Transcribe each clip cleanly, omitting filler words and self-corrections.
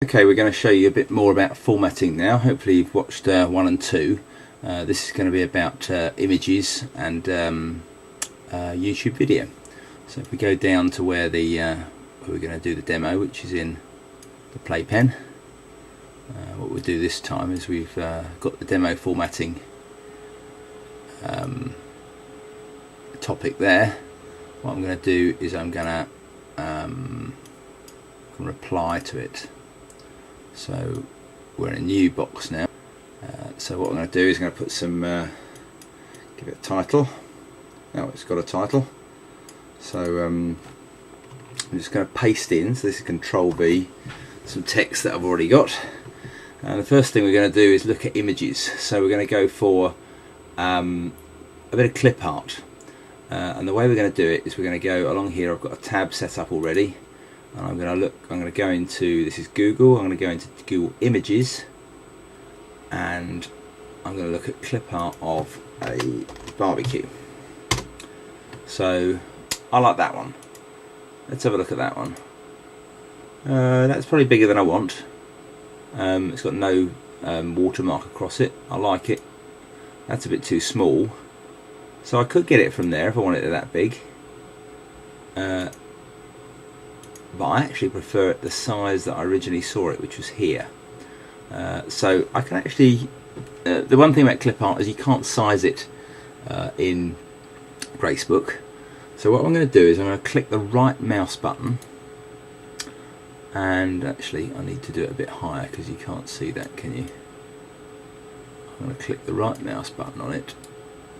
Okay, we're going to show you a bit more about formatting now. Hopefully you've watched 1 and 2. This is going to be about images and YouTube video. So if we go down to where we're going to do the demo, which is in the playpen, what we'll do this time is we've got the demo formatting topic there. What I'm going to do is I'm going to reply to it. So we're in a new box now. So what I'm going to do is I'm going to put some, give it a title. Oh, it's got a title. So I'm just going to paste in, so this is Control V, some text that I've already got. And the first thing we're going to do is look at images. So we're going to go for a bit of clip art. And the way we're going to do it is we're going to go along here. I've got a tab set up already. And I'm going to go into, this is Google, I'm going to go into Google Images, and I'm going to look at clip art of a barbecue. So I like that one. Let's have a look at that one. That's probably bigger than I want. It's got no watermark across it. I like it. That's a bit too small. So I could get it from there if I wanted it that big. But I actually prefer it the size that I originally saw it, which was here. So I can actually, the one thing about clip art is you can't size it in Gracebook. So what I'm going to do is I'm going to click the right mouse button, and actually I need to do it a bit higher because you can't see that, can you? I'm going to click the right mouse button on it,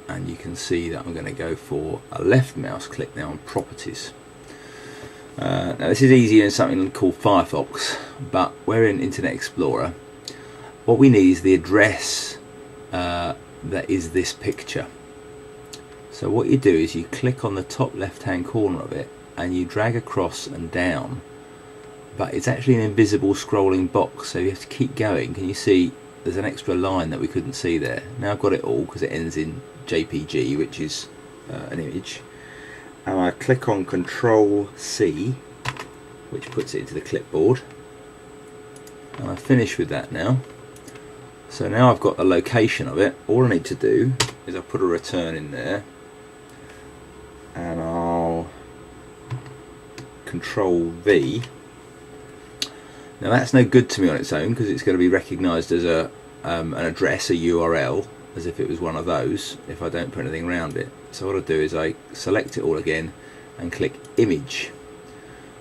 and you can see that I'm going to go for a left mouse click now on Properties. Now this is easier in something called Firefox, but we're in Internet Explorer. What we need is the address that is this picture. So what you do is you click on the top left hand corner of it and you drag across and down, but it's actually an invisible scrolling box, so you have to keep going. Can you see there's an extra line that we couldn't see there? Now I've got it all because it ends in JPG, which is an image. And I click on Control C, which puts it into the clipboard, and I finish with that now. So now I've got the location of it. All I need to do is I put a return in there, and I'll Control V. Now that's no good to me on its own because it's going to be recognised as an address, a URL, as if it was one of those, if I don't put anything around it. So what I do is I select it all again and click Image.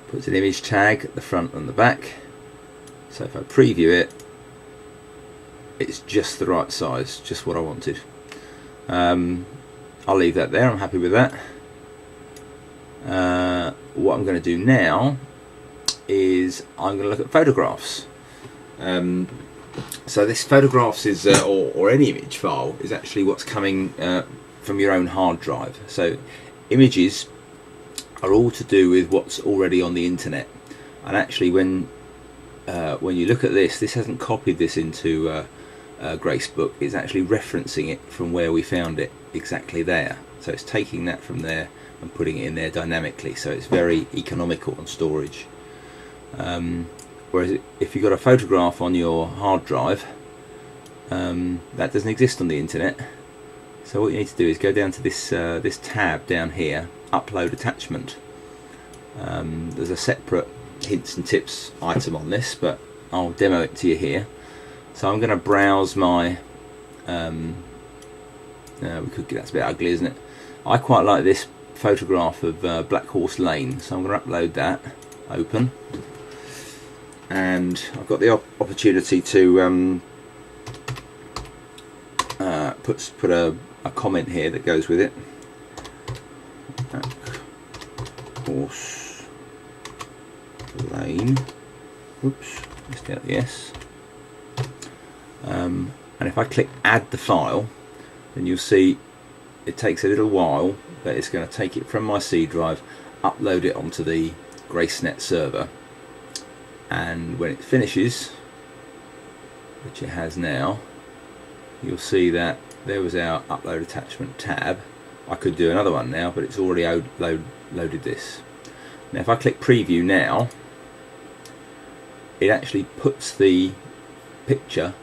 Puts an image tag at the front and the back. So if I preview it, it's just the right size, just what I wanted. I'll leave that there, I'm happy with that. What I'm going to do now is I'm going to look at photographs. So this photographs is, or any image file, is actually what's coming from your own hard drive. So images are all to do with what's already on the internet. And actually when you look at this hasn't copied this into Gracebook. It's actually referencing it from where we found it, exactly there. So it's taking that from there and putting it in there dynamically. So it's very economical on storage. Whereas if you've got a photograph on your hard drive, that doesn't exist on the internet. So what you need to do is go down to this tab down here, Upload Attachment. There's a separate hints and tips item on this, but I'll demo it to you here. So I'm going to browse my, that's a bit ugly, isn't it? I quite like this photograph of Black Horse Lane, so I'm going to upload that, open. And I've got the opportunity to put a comment here that goes with it. Black Horse Lane. Oops, missed out the S. And if I click Add the file, then you'll see it takes a little while, but it's going to take it from my C drive, upload it onto the GraceNet server. And when it finishes, which it has now, you'll see that there was our upload attachment tab. I could do another one now, but it's already loaded this. Now if I click preview now, it actually puts the picture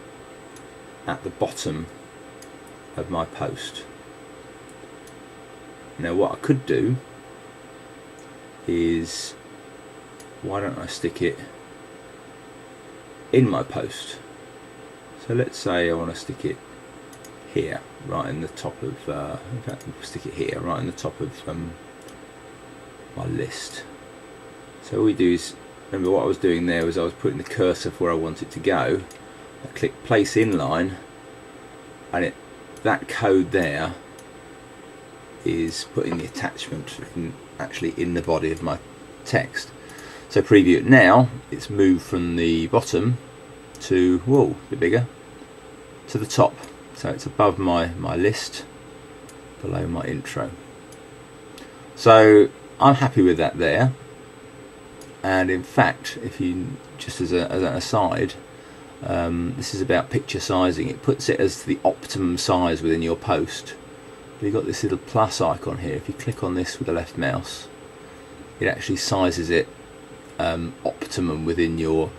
at the bottom of my post. Now what I could do is, why don't I stick it in my post? So let's say I want to stick it here, right in the top of, in fact we'll stick it here, right in the top of my list. So all we do is, remember what I was doing there was I was putting the cursor for where I want it to go. I click place inline, and that code there is putting the attachment actually in the body of my text. So preview it now, it's moved from the bottom to, whoa, a bit bigger, to the top. So it's above my list, below my intro. So I'm happy with that there. And in fact, if you, just as an aside, this is about picture sizing. It puts it as the optimum size within your post. You've got this little plus icon here. If you click on this with the left mouse, it actually sizes it optimum within your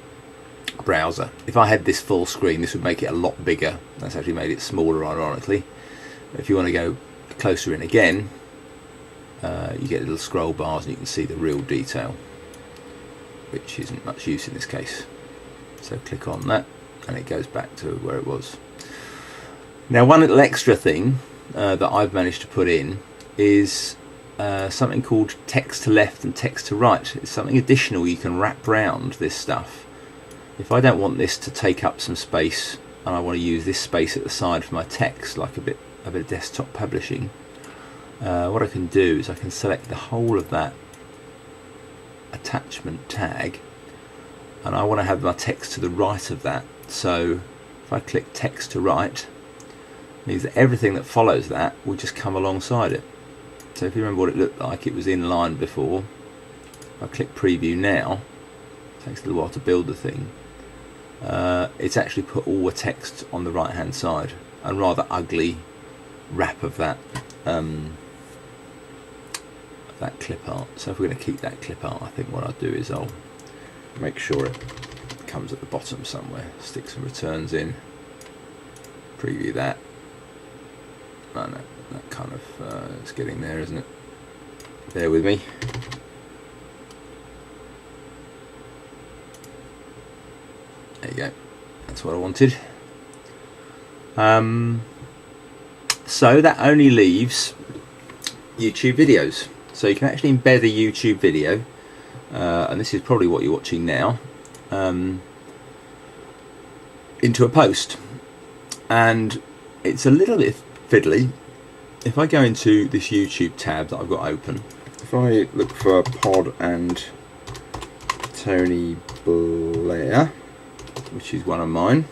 browser. If I had this full screen, this would make it a lot bigger. That's actually made it smaller, ironically. If you want to go closer in again, you get little scroll bars and you can see the real detail, which isn't much use in this case. So click on that and it goes back to where it was. Now one little extra thing that I've managed to put in is something called text to left and text to right. It's something additional you can wrap around this stuff. If I don't want this to take up some space and I want to use this space at the side for my text, like a bit of desktop publishing, what I can do is I can select the whole of that attachment tag, and I want to have my text to the right of that. So if I click text to right, it means that everything that follows that will just come alongside it. So if you remember what it looked like, it was in line before. If I click preview now, it takes a little while to build the thing. It's actually put all the text on the right hand side, and rather ugly wrap of that clip art. So if we're going to keep that clip art, I think what I'll do is I'll make sure it comes at the bottom somewhere, stick some returns in, preview that. Oh no, that kind of it's getting there, isn't it? Bear with me. There you go, that's what I wanted. So that only leaves YouTube videos. So you can actually embed a YouTube video, and this is probably what you're watching now, into a post. And it's a little bit fiddly. If I go into this YouTube tab that I've got open, if I look for Pod and Tony Blair, which is one of mine,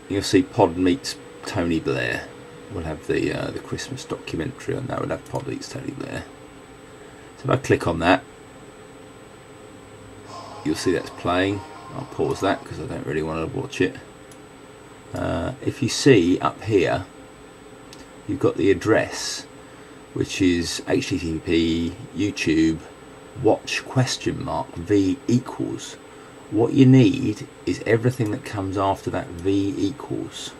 you'll see Pod meets Tony Blair. We'll have the Christmas documentary, and that would have Pod meets Tony Blair. So if I click on that, you'll see that's playing. I'll pause that because I don't really want to watch it. If you see up here, you've got the address, which is http YouTube watch v equals. What you need is everything that comes after that v equals.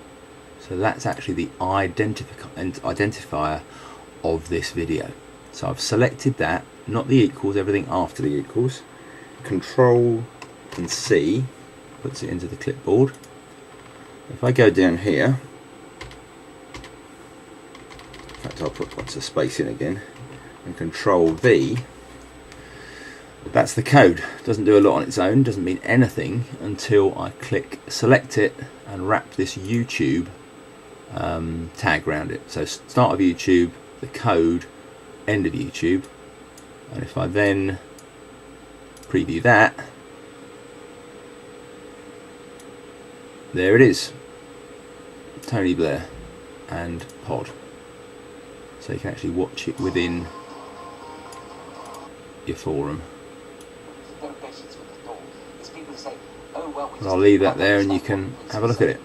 So that's actually the identifier of this video. So I've selected that, not the equals, everything after the equals. Control and C puts it into the clipboard. If I go down here, in fact I'll put lots of space in again, and Control V, that's the code. Doesn't do a lot on its own, doesn't mean anything until I click select it and wrap this YouTube tag around it. So start of YouTube, the code, end of YouTube, and if I then preview that, there it is, Tony Blair and Pod. So you can actually watch it within your forum. And I'll leave that there and you can have a look at it.